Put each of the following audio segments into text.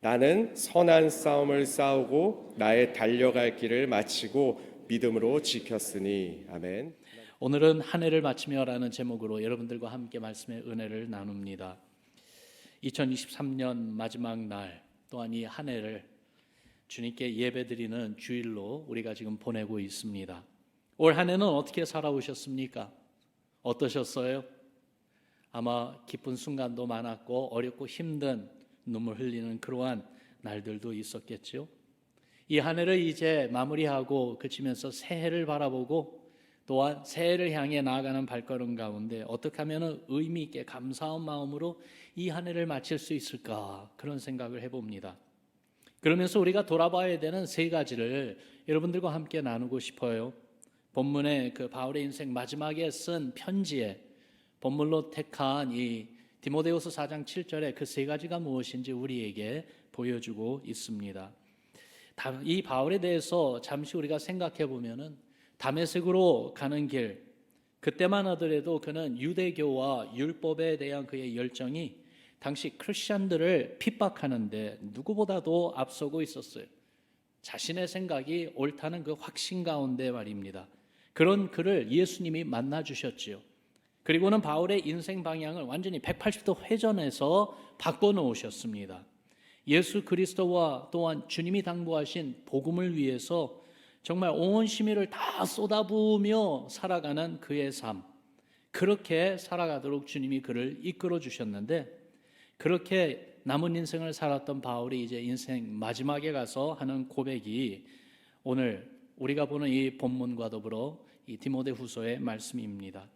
나는 선한 싸움을 싸우고 나의 달려갈 길을 마치고 믿음으로 지켰으니. 아멘. 오늘은 한 해를 마치며라는 제목으로 여러분들과 함께 말씀의 은혜를 나눕니다. 2023년 마지막 날 또한 이 한 해를 주님께 예배드리는 주일로 우리가 지금 보내고 있습니다. 올 한 해는 어떻게 살아오셨습니까? 어떠셨어요? 아마 기쁜 순간도 많았고 어렵고 힘든 눈물 흘리는 그러한 날들도 있었겠죠. 이 한 해를 이제 마무리하고 그치면서 새해를 바라보고 또한 새해를 향해 나아가는 발걸음 가운데 어떻게 하면 의미 있게 감사한 마음으로 이 한 해를 마칠 수 있을까, 그런 생각을 해봅니다. 그러면서 우리가 돌아봐야 되는 세 가지를 여러분들과 함께 나누고 싶어요. 본문의 그 바울의 인생 마지막에 쓴 편지에 본문로 택한 이 디모데후서 4장 7절에 그 세 가지가 무엇인지 우리에게 보여주고 있습니다. 이 바울에 대해서 잠시 우리가 생각해 보면은 다메섹으로 가는 길, 그때만 하더라도 그는 유대교와 율법에 대한 그의 열정이 당시 크리스천들을 핍박하는데 누구보다도 앞서고 있었어요. 자신의 생각이 옳다는 그 확신 가운데 말입니다. 그런 그를 예수님이 만나 주셨지요. 그리고는 바울의 인생 방향을 완전히 180도 회전해서 바꿔놓으셨습니다. 예수 그리스도와 또한 주님이 당부하신 복음을 위해서 정말 온 심혈을 다 쏟아부으며 살아가는 그의 삶, 그렇게 살아가도록 주님이 그를 이끌어 주셨는데, 그렇게 남은 인생을 살았던 바울이 이제 인생 마지막에 가서 하는 고백이 오늘 우리가 보는 이 본문과 더불어 이 디모데후서의 말씀입니다.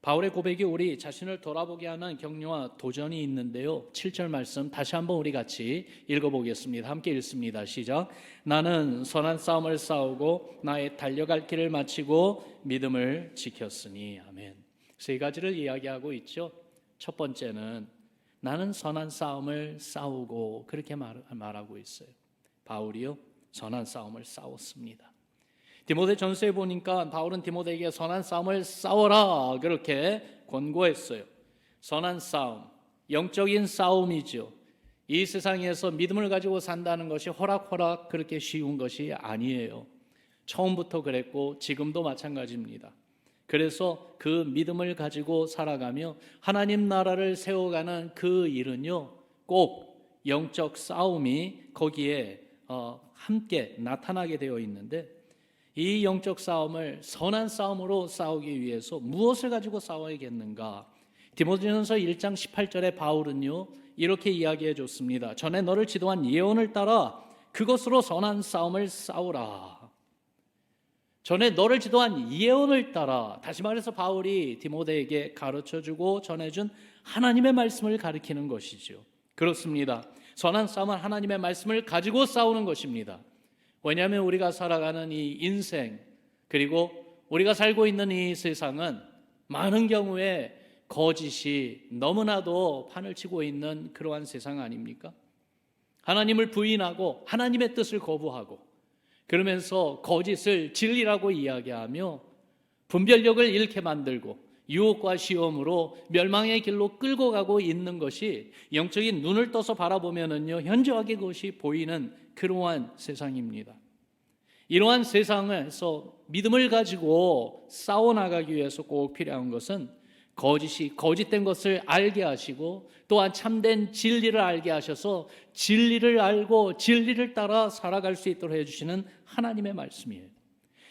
바울의 고백이 우리 자신을 돌아보게 하는 격려와 도전이 있는데요. 7절 말씀 다시 한번 우리 같이 읽어보겠습니다. 함께 읽습니다. 시작. 나는 선한 싸움을 싸우고 나의 달려갈 길을 마치고 믿음을 지켰으니. 아멘. 세 가지를 이야기하고 있죠. 첫 번째는 나는 선한 싸움을 싸우고, 그렇게 말하고 있어요. 바울이요, 선한 싸움을 싸웠습니다. 디모데 전서에 보니까 바울은 디모데에게 선한 싸움을 싸워라, 그렇게 권고했어요. 선한 싸움, 영적인 싸움이죠. 이 세상에서 믿음을 가지고 산다는 것이 호락호락 그렇게 쉬운 것이 아니에요. 처음부터 그랬고 지금도 마찬가지입니다. 그래서 그 믿음을 가지고 살아가며 하나님 나라를 세워가는 그 일은요, 꼭 영적 싸움이 거기에 함께 나타나게 되어 있는데, 이 영적 싸움을 선한 싸움으로 싸우기 위해서 무엇을 가지고 싸워야겠는가? 디모데전서 1장 18절에 바울은요, 이렇게 이야기해 줬습니다. 전에 너를 지도한 예언을 따라 그것으로 선한 싸움을 싸우라. 전에 너를 지도한 예언을 따라, 다시 말해서 바울이 디모데에게 가르쳐주고 전해준 하나님의 말씀을 가리키는 것이죠. 그렇습니다. 선한 싸움은 하나님의 말씀을 가지고 싸우는 것입니다. 왜냐하면 우리가 살아가는 이 인생, 그리고 우리가 살고 있는 이 세상은 많은 경우에 거짓이 너무나도 판을 치고 있는 그러한 세상 아닙니까? 하나님을 부인하고 하나님의 뜻을 거부하고, 그러면서 거짓을 진리라고 이야기하며 분별력을 잃게 만들고 유혹과 시험으로 멸망의 길로 끌고 가고 있는 것이 영적인 눈을 떠서 바라보면은요, 현저하게 그것이 보이는 그러한 세상입니다. 이러한 세상에서 믿음을 가지고 싸워나가기 위해서 꼭 필요한 것은 거짓이 거짓된 것을 알게 하시고 또한 참된 진리를 알게 하셔서 진리를 알고 진리를 따라 살아갈 수 있도록 해주시는 하나님의 말씀이에요.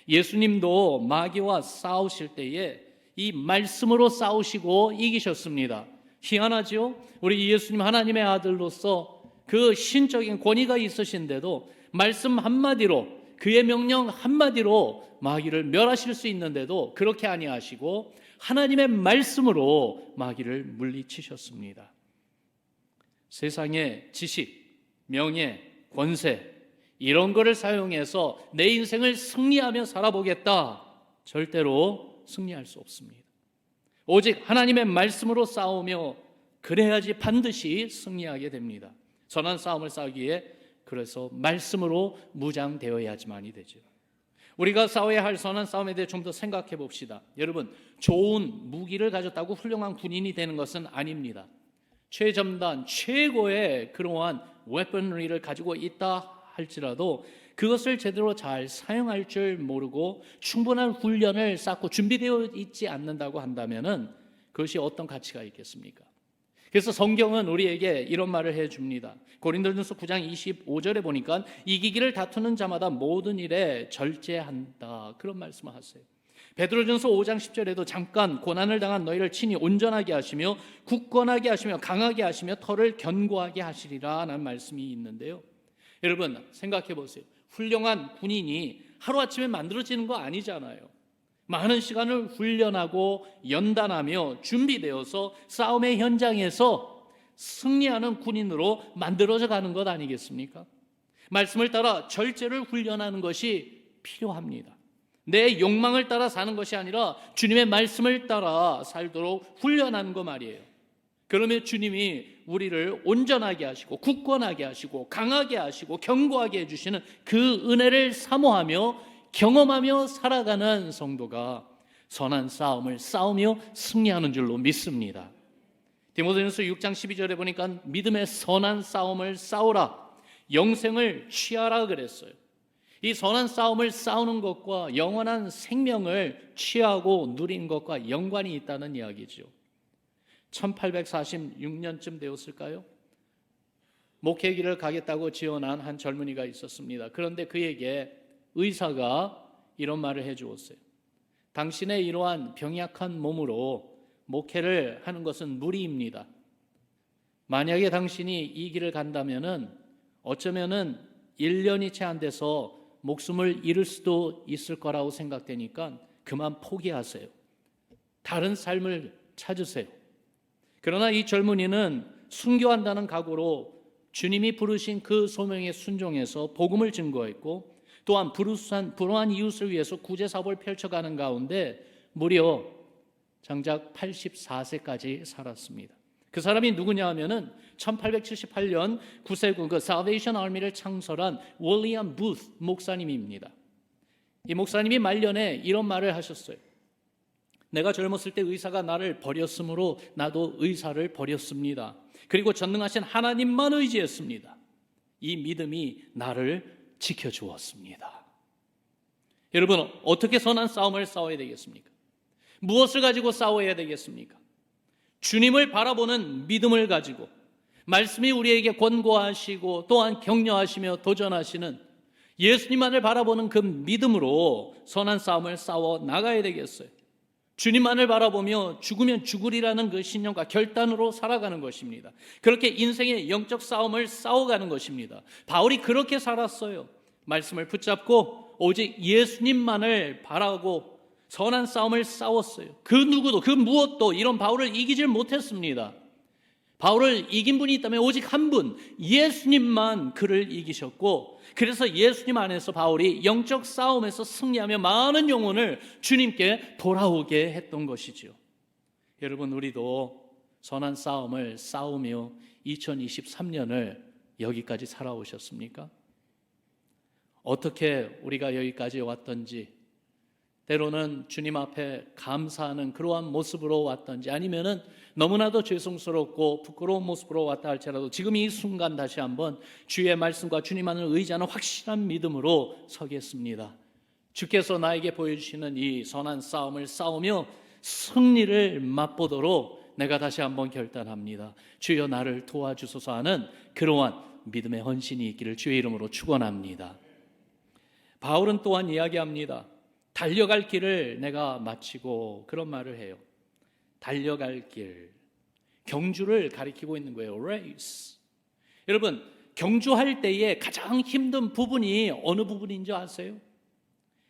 예수님도 마귀와 싸우실 때에 이 말씀으로 싸우시고 이기셨습니다. 희한하죠? 우리 예수님 하나님의 아들로서 그 신적인 권위가 있으신데도 말씀 한마디로, 그의 명령 한마디로 마귀를 멸하실 수 있는데도 그렇게 아니하시고 하나님의 말씀으로 마귀를 물리치셨습니다. 세상의 지식, 명예, 권세 이런 거를 사용해서 내 인생을 승리하며 살아보겠다, 절대로 승리할 수 없습니다. 오직 하나님의 말씀으로 싸우며 그래야지 반드시 승리하게 됩니다. 선한 싸움을 싸우기에 그래서 말씀으로 무장되어야지만이 되죠. 우리가 싸워야 할 선한 싸움에 대해 좀 더 생각해 봅시다. 여러분, 좋은 무기를 가졌다고 훌륭한 군인이 되는 것은 아닙니다. 최첨단, 최고의 그러한 웨퍼너리를 가지고 있다 할지라도 그것을 제대로 잘 사용할 줄 모르고 충분한 훈련을 쌓고 준비되어 있지 않는다고 한다면은 그것이 어떤 가치가 있겠습니까? 그래서 성경은 우리에게 이런 말을 해줍니다. 고린도전서 9장 25절에 보니까 이기기를 다투는 자마다 모든 일에 절제한다, 그런 말씀을 하세요. 베드로전서 5장 10절에도 잠깐 고난을 당한 너희를 친히 온전하게 하시며 굳건하게 하시며 강하게 하시며 털을 견고하게 하시리라 라는 말씀이 있는데요. 여러분 생각해 보세요. 훌륭한 군인이 하루아침에 만들어지는 거 아니잖아요. 많은 시간을 훈련하고 연단하며 준비되어서 싸움의 현장에서 승리하는 군인으로 만들어져 가는 것 아니겠습니까? 말씀을 따라 절제를 훈련하는 것이 필요합니다. 내 욕망을 따라 사는 것이 아니라 주님의 말씀을 따라 살도록 훈련하는 거 말이에요. 그러면 주님이 우리를 온전하게 하시고 굳건하게 하시고 강하게 하시고 견고하게 해주시는 그 은혜를 사모하며 경험하며 살아가는 성도가 선한 싸움을 싸우며 승리하는 줄로 믿습니다. 디모데전서 6장 12절에 보니까 믿음의 선한 싸움을 싸우라, 영생을 취하라 그랬어요. 이 선한 싸움을 싸우는 것과 영원한 생명을 취하고 누리는 것과 연관이 있다는 이야기죠. 1846년쯤 되었을까요? 목회길을 가겠다고 지원한 한 젊은이가 있었습니다. 그런데 그에게 의사가 이런 말을 해주었어요. 당신의 이러한 병약한 몸으로 목회를 하는 것은 무리입니다. 만약에 당신이 이 길을 간다면은 어쩌면은 1년이 채 안 돼서 목숨을 잃을 수도 있을 거라고 생각되니까 그만 포기하세요. 다른 삶을 찾으세요. 그러나 이 젊은이는 순교한다는 각오로 주님이 부르신 그 소명에 순종해서 복음을 증거했고 또한 불우한 이웃을 위해서 구제 사업을 펼쳐가는 가운데 무려 장작 84세까지 살았습니다. 그 사람이 누구냐 하면은 1878년 구세군 그 살베이션 아미를 창설한 윌리엄 부스 목사님입니다. 이 목사님이 말년에 이런 말을 하셨어요. 내가 젊었을 때 의사가 나를 버렸으므로 나도 의사를 버렸습니다. 그리고 전능하신 하나님만 의지했습니다. 이 믿음이 나를 지켜주었습니다. 여러분 어떻게 선한 싸움을 싸워야 되겠습니까? 무엇을 가지고 싸워야 되겠습니까? 주님을 바라보는 믿음을 가지고 말씀이 우리에게 권고하시고 또한 격려하시며 도전하시는 예수님만을 바라보는 그 믿음으로 선한 싸움을 싸워 나가야 되겠어요. 주님만을 바라보며 죽으면 죽으리라는 그 신념과 결단으로 살아가는 것입니다. 그렇게 인생의 영적 싸움을 싸워가는 것입니다. 바울이 그렇게 살았어요. 말씀을 붙잡고 오직 예수님만을 바라고 선한 싸움을 싸웠어요. 그 누구도 그 무엇도 이런 바울을 이기질 못했습니다. 바울을 이긴 분이 있다면 오직 한 분, 예수님만 그를 이기셨고 그래서 예수님 안에서 바울이 영적 싸움에서 승리하며 많은 영혼을 주님께 돌아오게 했던 것이죠. 여러분 우리도 선한 싸움을 싸우며 2023년을 여기까지 살아오셨습니까? 어떻게 우리가 여기까지 왔던지 때로는 주님 앞에 감사하는 그러한 모습으로 왔던지 아니면은 너무나도 죄송스럽고 부끄러운 모습으로 왔다 할지라도 지금 이 순간 다시 한번 주의 말씀과 주님만을 의지하는 확실한 믿음으로 서겠습니다. 주께서 나에게 보여주시는 이 선한 싸움을 싸우며 승리를 맛보도록 내가 다시 한번 결단합니다. 주여 나를 도와주소서 하는 그러한 믿음의 헌신이 있기를 주의 이름으로 축원합니다. 바울은 또한 이야기합니다. 달려갈 길을 내가 마치고 그런 말을 해요. 달려갈 길, 경주를 가리키고 있는 거예요. 레이스. 여러분 경주할 때에 가장 힘든 부분이 어느 부분인지 아세요?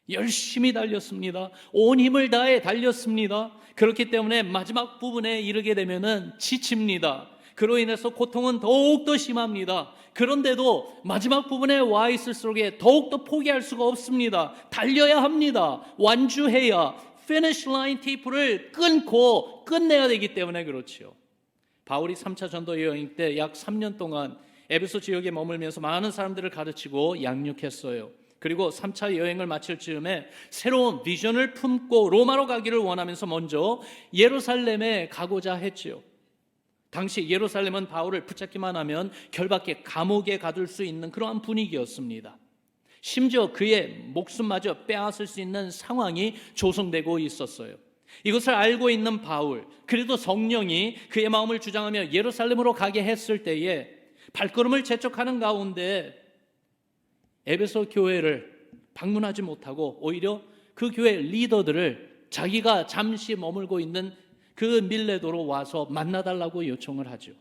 열심히 달렸습니다. 온 힘을 다해 달렸습니다. 그렇기 때문에 마지막 부분에 이르게 되면은 지칩니다. 그로 인해서 고통은 더욱더 심합니다. 그런데도 마지막 부분에 와 있을수록 더욱더 포기할 수가 없습니다. 달려야 합니다. 완주해야 피니시 라인 테이프를 끊고 끝내야 되기 때문에 그렇죠. 바울이 3차 전도 여행 때 약 3년 동안 에베소 지역에 머물면서 많은 사람들을 가르치고 양육했어요. 그리고 3차 여행을 마칠 즈음에 새로운 비전을 품고 로마로 가기를 원하면서 먼저 예루살렘에 가고자 했지요. 당시 예루살렘은 바울을 붙잡기만 하면 결박해 감옥에 가둘 수 있는 그러한 분위기였습니다. 심지어 그의 목숨마저 빼앗을 수 있는 상황이 조성되고 있었어요. 이것을 알고 있는 바울, 그래도 성령이 그의 마음을 주장하며 예루살렘으로 가게 했을 때에 발걸음을 재촉하는 가운데 에베소 교회를 방문하지 못하고 오히려 그 교회 리더들을 자기가 잠시 머물고 있는 그 밀레도로 와서 만나달라고 요청을 하죠.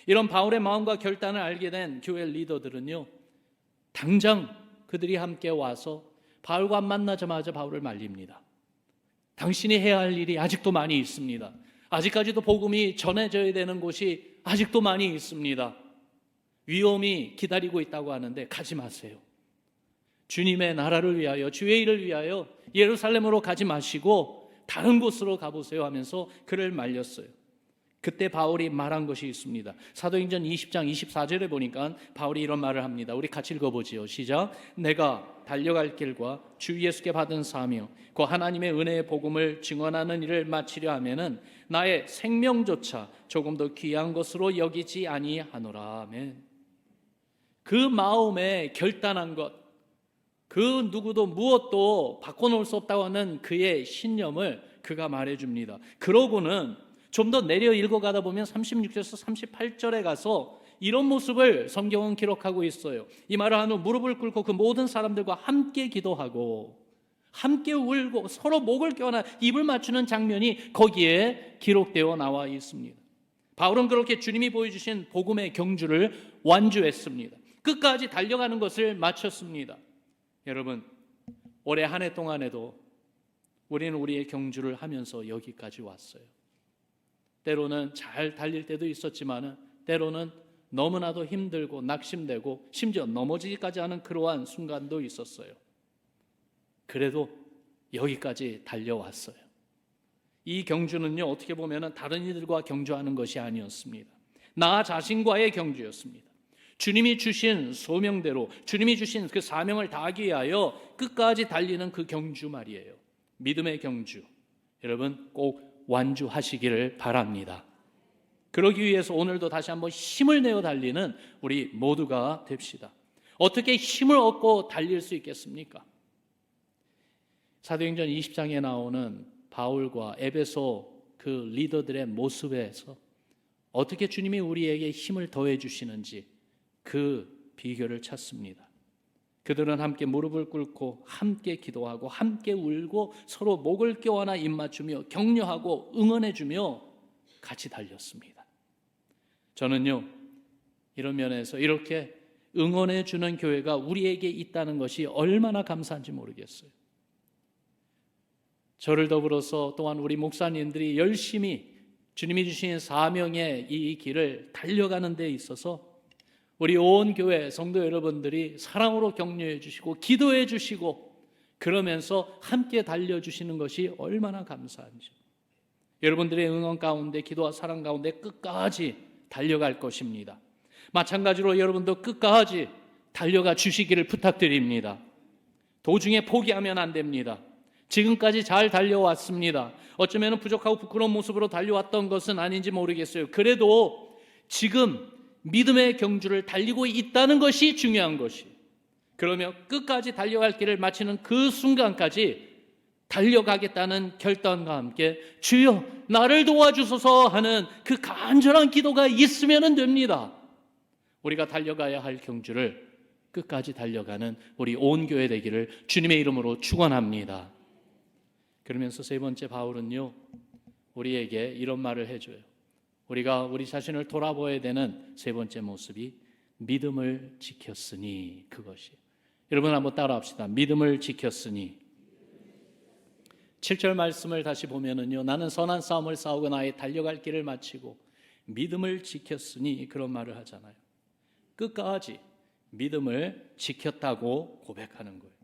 이런 바울의 마음과 결단을 알게 된 교회 리더들은요, 당장 그들이 함께 와서 바울과 만나자마자 바울을 말립니다. 당신이 해야 할 일이 아직도 많이 있습니다. 아직까지도 복음이 전해져야 되는 곳이 아직도 많이 있습니다. 위험이 기다리고 있다고 하는데 가지 마세요. 주님의 나라를 위하여, 주의 일을 위하여 예루살렘으로 가지 마시고 다른 곳으로 가보세요 하면서 그를 말렸어요. 그때 바울이 말한 것이 있습니다. 사도행전 20장 24절에 보니까 바울이 이런 말을 합니다. 우리 같이 읽어보지요. 시작. 내가 달려갈 길과 주 예수께 받은 사명, 그 하나님의 은혜의 복음을 증언하는 일을 마치려 하면은 나의 생명조차 조금 더 귀한 것으로 여기지 아니하노라. 아멘. 그 마음에 결단한 것, 그 누구도 무엇도 바꿔놓을 수 없다고 하는 그의 신념을 그가 말해줍니다. 그러고는 좀 더 내려 읽어가다 보면 36절에서 38절에 가서 이런 모습을 성경은 기록하고 있어요. 이 말을 한 후 무릎을 꿇고 그 모든 사람들과 함께 기도하고 함께 울고 서로 목을 껴안아 입을 맞추는 장면이 거기에 기록되어 나와 있습니다. 바울은 그렇게 주님이 보여주신 복음의 경주를 완주했습니다. 끝까지 달려가는 것을 마쳤습니다. 여러분, 올해 한 해 동안에도 우리는 우리의 경주를 하면서 여기까지 왔어요. 때로는 잘 달릴 때도 있었지만 때로는 너무나도 힘들고 낙심되고 심지어 넘어지기까지 하는 그러한 순간도 있었어요. 그래도 여기까지 달려왔어요. 이 경주는요, 어떻게 보면 다른 이들과 경주하는 것이 아니었습니다. 나 자신과의 경주였습니다. 주님이 주신 소명대로, 주님이 주신 그 사명을 다하기 위하여 끝까지 달리는 그 경주 말이에요. 믿음의 경주. 여러분 꼭 완주하시기를 바랍니다. 그러기 위해서 오늘도 다시 한번 힘을 내어 달리는 우리 모두가 됩시다. 어떻게 힘을 얻고 달릴 수 있겠습니까? 사도행전 20장에 나오는 바울과 에베소 그 리더들의 모습에서 어떻게 주님이 우리에게 힘을 더해 주시는지 그 비결을 찾습니다. 그들은 함께 무릎을 꿇고 함께 기도하고 함께 울고 서로 목을 껴안아 입 맞추며 격려하고 응원해주며 같이 달렸습니다. 저는요, 이런 면에서 이렇게 응원해주는 교회가 우리에게 있다는 것이 얼마나 감사한지 모르겠어요. 저를 더불어서 또한 우리 목사님들이 열심히 주님이 주신 사명의 이 길을 달려가는 데 있어서 우리 온 교회 성도 여러분들이 사랑으로 격려해 주시고 기도해 주시고 그러면서 함께 달려주시는 것이 얼마나 감사한지. 여러분들의 응원 가운데 기도와 사랑 가운데 끝까지 달려갈 것입니다. 마찬가지로 여러분도 끝까지 달려가 주시기를 부탁드립니다. 도중에 포기하면 안 됩니다. 지금까지 잘 달려왔습니다. 어쩌면 부족하고 부끄러운 모습으로 달려왔던 것은 아닌지 모르겠어요. 그래도 지금 믿음의 경주를 달리고 있다는 것이 중요한 것이. 그러며 끝까지 달려갈 길을 마치는 그 순간까지 달려가겠다는 결단과 함께 주여 나를 도와주소서 하는 그 간절한 기도가 있으면 됩니다. 우리가 달려가야 할 경주를 끝까지 달려가는 우리 온 교회 되기를 주님의 이름으로 축원합니다. 그러면서 세 번째 바울은요, 우리에게 이런 말을 해줘요. 우리가 우리 자신을 돌아보아야 되는 세 번째 모습이 믿음을 지켰으니, 그것이. 여러분 한번 따라합시다. 믿음을 지켰으니. 7절 말씀을 다시 보면은요, 나는 선한 싸움을 싸우고 나의 달려갈 길을 마치고 믿음을 지켰으니, 그런 말을 하잖아요. 끝까지 믿음을 지켰다고 고백하는 거예요.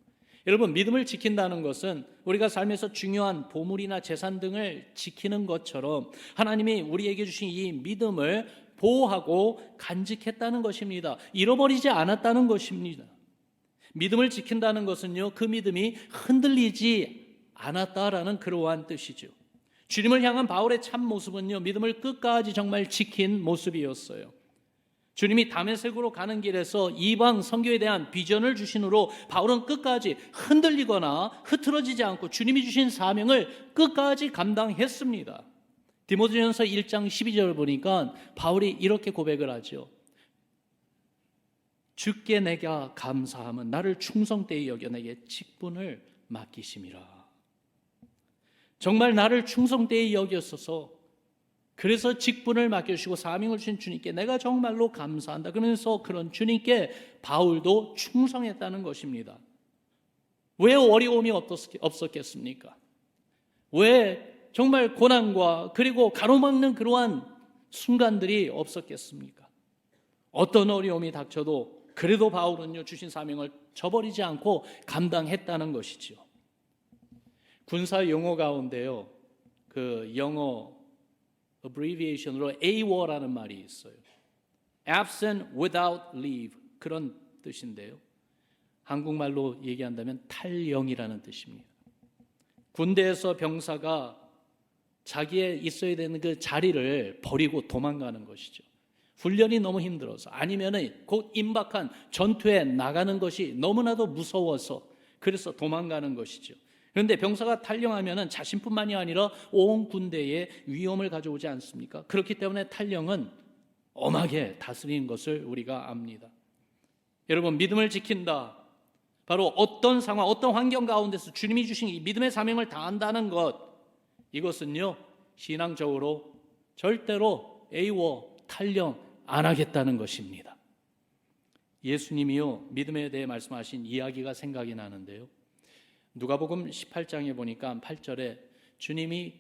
여러분, 믿음을 지킨다는 것은 우리가 삶에서 중요한 보물이나 재산 등을 지키는 것처럼 하나님이 우리에게 주신 이 믿음을 보호하고 간직했다는 것입니다. 잃어버리지 않았다는 것입니다. 믿음을 지킨다는 것은요, 그 믿음이 흔들리지 않았다라는 그러한 뜻이죠. 주님을 향한 바울의 참 모습은요, 믿음을 끝까지 정말 지킨 모습이었어요. 주님이 다메섹으로 가는 길에서 이방 선교에 대한 비전을 주신으로 바울은 끝까지 흔들리거나 흐트러지지 않고 주님이 주신 사명을 끝까지 감당했습니다. 디모데전서 1장 12절을 보니까 바울이 이렇게 고백을 하죠. 주께 내가 감사함은 나를 충성되이 여겨 내게 직분을 맡기심이라. 정말 나를 충성되이 여겼어서 그래서 직분을 맡겨주시고 사명을 주신 주님께 내가 정말로 감사한다. 그러면서 그런 주님께 바울도 충성했다는 것입니다. 왜 어려움이 없었겠습니까? 왜 정말 고난과 그리고 가로막는 그러한 순간들이 없었겠습니까? 어떤 어려움이 닥쳐도 그래도 바울은요, 주신 사명을 저버리지 않고 감당했다는 것이지요. 군사 용어 가운데요, 그 영어 abbreviation으로 AWOL라는 말이 있어요. Absent without leave, 그런 뜻인데요. 한국말로 얘기한다면 탈영이라는 뜻입니다. 군대에서 병사가 자기의 있어야 되는 그 자리를 버리고 도망가는 것이죠. 훈련이 너무 힘들어서, 아니면은 곧 임박한 전투에 나가는 것이 너무나도 무서워서 그래서 도망가는 것이죠. 그런데 병사가 탈영하면은 자신뿐만이 아니라 온 군대에 위험을 가져오지 않습니까? 그렇기 때문에 탈영은 엄하게 다스리는 것을 우리가 압니다. 여러분, 믿음을 지킨다. 바로 어떤 상황, 어떤 환경 가운데서 주님이 주신 이 믿음의 사명을 다한다는 것, 이것은요, 신앙적으로 절대로 AWOL, 탈영 안 하겠다는 것입니다. 예수님이요, 믿음에 대해 말씀하신 이야기가 생각이 나는데요. 누가복음 18장에 보니까 8절에 주님이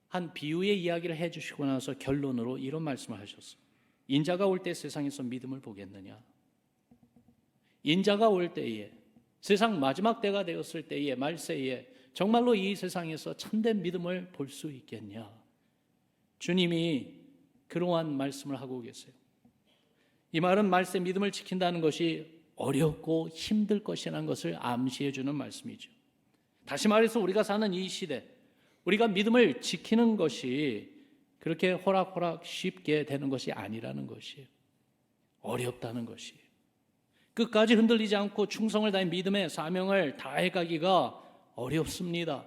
한 비유의 이야기를 해주시고 나서 결론으로 이런 말씀을 하셨어요. 인자가 올 때 세상에서 믿음을 보겠느냐? 인자가 올 때에, 세상 마지막 때가 되었을 때에, 말세에 정말로 이 세상에서 참된 믿음을 볼 수 있겠냐? 주님이 그러한 말씀을 하고 계세요. 이 말은 말세 믿음을 지킨다는 것이 어렵고 힘들 것이라는 것을 암시해 주는 말씀이죠. 다시 말해서 우리가 사는 이 시대, 우리가 믿음을 지키는 것이 그렇게 호락호락 쉽게 되는 것이 아니라는 것이에요. 어렵다는 것이에요. 끝까지 흔들리지 않고 충성을 다해 믿음의 사명을 다해가기가 어렵습니다.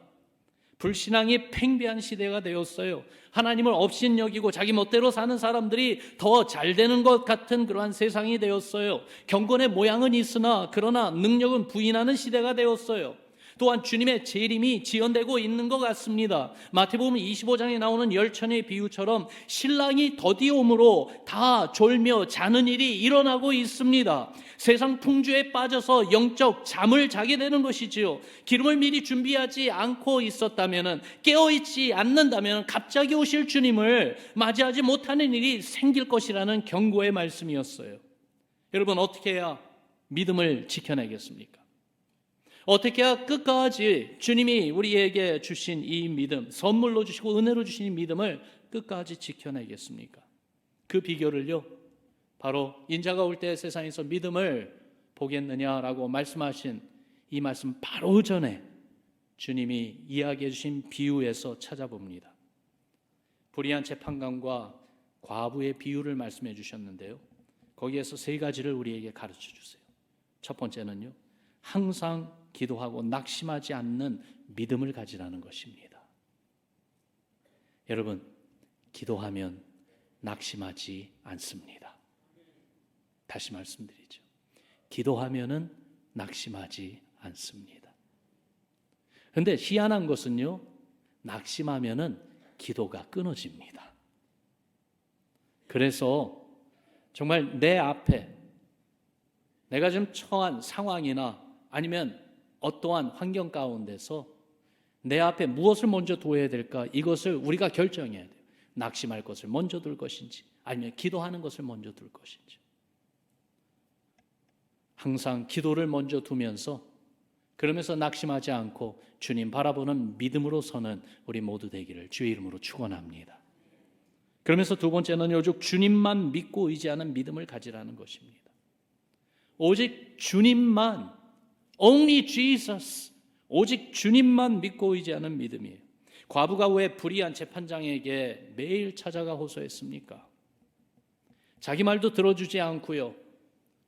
불신앙이 팽배한 시대가 되었어요. 하나님을 업신여기고 자기 멋대로 사는 사람들이 더 잘 되는 것 같은 그러한 세상이 되었어요. 경건의 모양은 있으나 그러나 능력은 부인하는 시대가 되었어요. 또한 주님의 재림이 지연되고 있는 것 같습니다. 마태복음 25장에 나오는 열천의 비유처럼 신랑이 더디옴으로 다 졸며 자는 일이 일어나고 있습니다. 세상 풍주에 빠져서 영적 잠을 자게 되는 것이지요. 기름을 미리 준비하지 않고 있었다면, 깨어있지 않는다면 갑자기 오실 주님을 맞이하지 못하는 일이 생길 것이라는 경고의 말씀이었어요. 여러분, 어떻게 해야 믿음을 지켜내겠습니까? 어떻게 해야 끝까지 주님이 우리에게 주신 이 믿음, 선물로 주시고 은혜로 주신 이 믿음을 끝까지 지켜내겠습니까? 그 비결을요, 바로 인자가 올 때 세상에서 믿음을 보겠느냐라고 말씀하신 이 말씀 바로 전에 주님이 이야기해 주신 비유에서 찾아봅니다. 불의한 재판관과 과부의 비유를 말씀해 주셨는데요, 거기에서 세 가지를 우리에게 가르쳐 주세요. 첫 번째는요, 항상 기도하고 낙심하지 않는 믿음을 가지라는 것입니다. 여러분, 기도하면 낙심하지 않습니다. 다시 말씀드리죠. 기도하면은 낙심하지 않습니다. 그런데 희한한 것은요, 낙심하면은 기도가 끊어집니다. 그래서 정말 내 앞에 내가 지금 처한 상황이나 아니면 어떠한 환경 가운데서 내 앞에 무엇을 먼저 둬야 될까, 이것을 우리가 결정해야 돼요. 낙심할 것을 먼저 둘 것인지 아니면 기도하는 것을 먼저 둘 것인지. 항상 기도를 먼저 두면서, 그러면서 낙심하지 않고 주님 바라보는 믿음으로 서는 우리 모두 되기를 주의 이름으로 축원합니다. 그러면서 두 번째는 오직 주님만 믿고 의지하는 믿음을 가지라는 것입니다. 오직 주님만, Only Jesus, 오직 주님만 믿고 의지하는 믿음이에요. 과부가 왜 불의한 재판장에게 매일 찾아가 호소했습니까? 자기 말도 들어주지 않고요.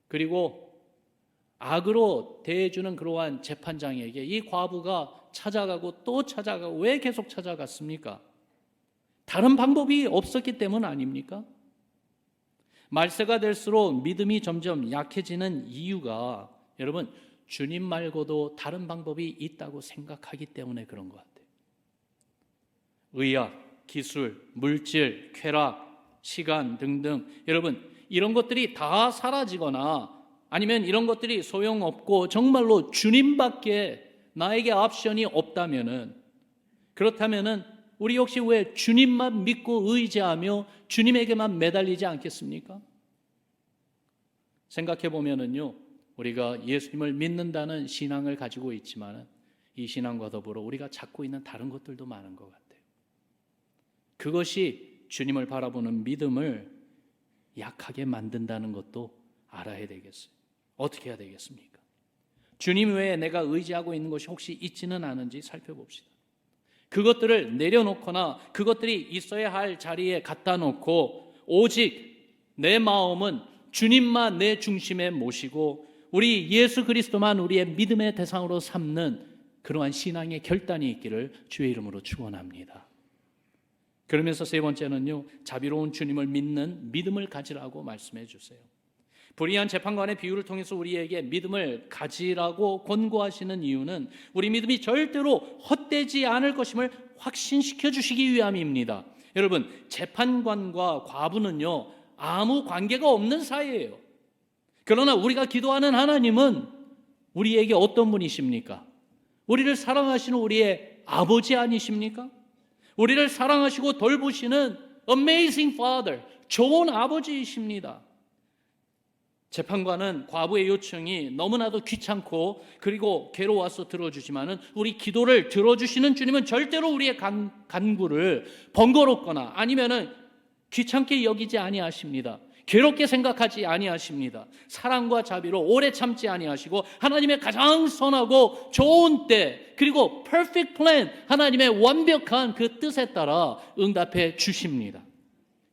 그리고 악으로 대해주는 그러한 재판장에게 이 과부가 찾아가고 또 찾아가고 왜 계속 찾아갔습니까? 다른 방법이 없었기 때문 아닙니까? 말세가 될수록 믿음이 점점 약해지는 이유가 여러분 주님 말고도 다른 방법이 있다고 생각하기 때문에 그런 것 같아요. 의학, 기술, 물질, 쾌락, 시간 등등 여러분 이런 것들이 다 사라지거나 아니면 이런 것들이 소용없고 정말로 주님밖에 나에게 옵션이 없다면은 그렇다면은 우리 역시 왜 주님만 믿고 의지하며 주님에게만 매달리지 않겠습니까? 생각해 보면은요, 우리가 예수님을 믿는다는 신앙을 가지고 있지만 이 신앙과 더불어 우리가 찾고 있는 다른 것들도 많은 것 같아요. 그것이 주님을 바라보는 믿음을 약하게 만든다는 것도 알아야 되겠어요. 어떻게 해야 되겠습니까? 주님 외에 내가 의지하고 있는 것이 혹시 있지는 않은지 살펴봅시다. 그것들을 내려놓거나 그것들이 있어야 할 자리에 갖다 놓고 오직 내 마음은 주님만 내 중심에 모시고 우리 예수 그리스도만 우리의 믿음의 대상으로 삼는 그러한 신앙의 결단이 있기를 주의 이름으로 축원합니다. 그러면서 세 번째는요, 자비로운 주님을 믿는 믿음을 가지라고 말씀해 주세요. 불의한 재판관의 비유를 통해서 우리에게 믿음을 가지라고 권고하시는 이유는 우리 믿음이 절대로 헛되지 않을 것임을 확신시켜 주시기 위함입니다. 여러분, 재판관과 과부는요 아무 관계가 없는 사이예요. 그러나 우리가 기도하는 하나님은 우리에게 어떤 분이십니까? 우리를 사랑하시는 우리의 아버지 아니십니까? 우리를 사랑하시고 돌보시는 Amazing Father, 좋은 아버지이십니다. 재판관은 과부의 요청이 너무나도 귀찮고 그리고 괴로워서 들어주지만은 우리 기도를 들어주시는 주님은 절대로 우리의 간구를 번거롭거나 아니면은 귀찮게 여기지 아니하십니다. 괴롭게 생각하지 아니하십니다. 사랑과 자비로 오래 참지 아니하시고 하나님의 가장 선하고 좋은 때 그리고 perfect plan 하나님의 완벽한 그 뜻에 따라 응답해 주십니다.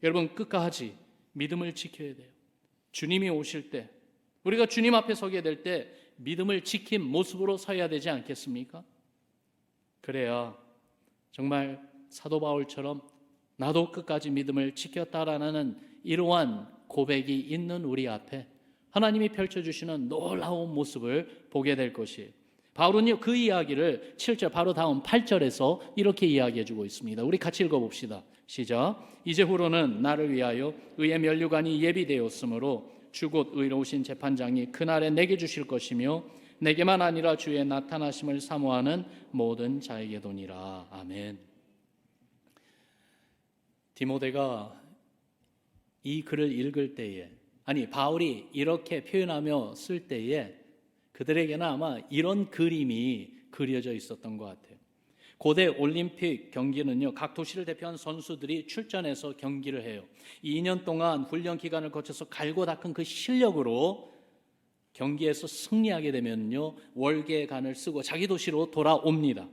여러분 끝까지 믿음을 지켜야 돼요. 주님이 오실 때 우리가 주님 앞에 서게 될 때 믿음을 지킨 모습으로 서야 되지 않겠습니까? 그래야 정말 사도 바울처럼 나도 끝까지 믿음을 지켰다라는 이러한 고백이 있는 우리 앞에 하나님이 펼쳐주시는 놀라운 모습을 보게 될 것이에요. 바울은요 그 이야기를 7절 바로 다음 8절에서 이렇게 이야기해주고 있습니다. 우리 같이 읽어봅시다. 시작. 이제후로는 나를 위하여 의의 면류관이 예비되었으므로 주 곧 의로우신 재판장이 그날에 내게 주실 것이며 내게만 아니라 주의 나타나심을 사모하는 모든 자에게도니라. 아멘. 디모데가 이 글을 읽을 때에 바울이 이렇게 표현하며 쓸 때에 그들에게는 아마 이런 그림이 그려져 있었던 것 같아요. 고대 올림픽 경기는요 각 도시를 대표한 선수들이 출전해서 경기를 해요. 2년 동안 훈련 기간을 거쳐서 갈고 닦은 그 실력으로 경기에서 승리하게 되면요 월계관을 쓰고 자기 도시로 돌아옵니다.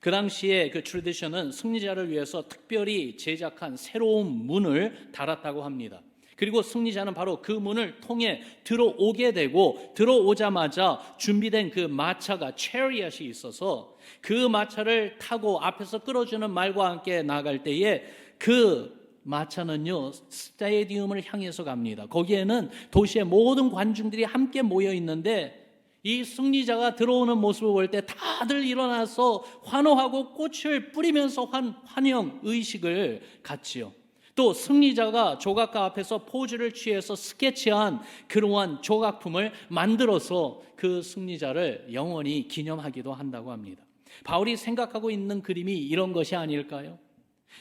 그 당시에 그 트래디션은 승리자를 위해서 특별히 제작한 새로운 문을 달았다고 합니다. 그리고 승리자는 바로 그 문을 통해 들어오게 되고 들어오자마자 준비된 그 마차가 체리엇이 있어서 그 마차를 타고 앞에서 끌어주는 말과 함께 나갈 때에 그 마차는요 스타디움을 향해서 갑니다. 거기에는 도시의 모든 관중들이 함께 모여 있는데 이 승리자가 들어오는 모습을 볼 때 다들 일어나서 환호하고 꽃을 뿌리면서 환영 의식을 갖지요. 또 승리자가 조각가 앞에서 포즈를 취해서 스케치한 그러한 조각품을 만들어서 그 승리자를 영원히 기념하기도 한다고 합니다. 바울이 생각하고 있는 그림이 이런 것이 아닐까요?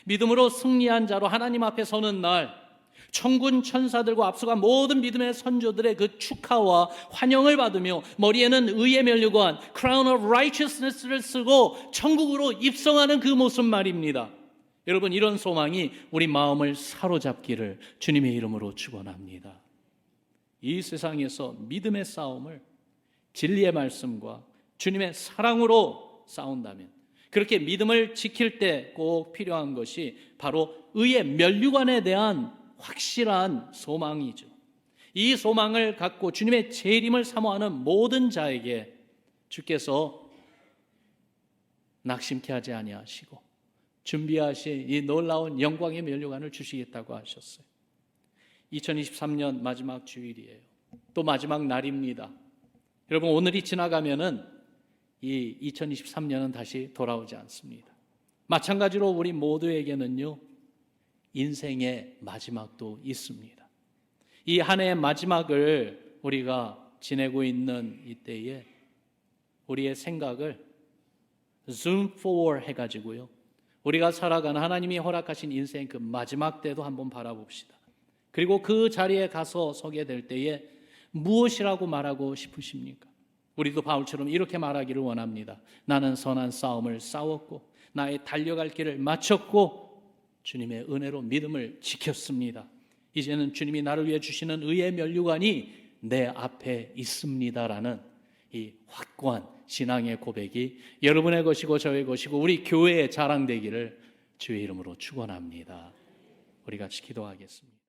믿음으로 승리한 자로 하나님 앞에 서는 날 천군 천사들과 앞서간 모든 믿음의 선조들의 그 축하와 환영을 받으며 머리에는 의의 면류관 Crown of Righteousness를 쓰고 천국으로 입성하는 그 모습 말입니다. 여러분 이런 소망이 우리 마음을 사로잡기를 주님의 이름으로 축원합니다. 이 세상에서 믿음의 싸움을 진리의 말씀과 주님의 사랑으로 싸운다면 그렇게 믿음을 지킬 때 꼭 필요한 것이 바로 의의 면류관에 대한 확실한 소망이죠. 이 소망을 갖고 주님의 재림을 사모하는 모든 자에게 주께서 낙심케 하지 아니하시고 준비하신 이 놀라운 영광의 면류관을 주시겠다고 하셨어요. 2023년 마지막 주일이에요. 또 마지막 날입니다. 여러분, 오늘이 지나가면은 이 2023년은 다시 돌아오지 않습니다. 마찬가지로 우리 모두에게는요, 인생의 마지막도 있습니다. 이 한 해의 마지막을 우리가 지내고 있는 이때에 우리의 생각을 zoom forward 해가지고요, 우리가 살아가는 하나님이 허락하신 인생 그 마지막 때도 한번 바라봅시다. 그리고 그 자리에 가서 서게 될 때에 무엇이라고 말하고 싶으십니까? 우리도 바울처럼 이렇게 말하기를 원합니다. 나는 선한 싸움을 싸웠고 나의 달려갈 길을 마쳤고 주님의 은혜로 믿음을 지켰습니다. 이제는 주님이 나를 위해 주시는 의의 면류관이 내 앞에 있습니다라는 이 확고한 신앙의 고백이 여러분의 것이고 저의 것이고 우리 교회의 자랑되기를 주의 이름으로 축원합니다. 우리 같이 기도하겠습니다.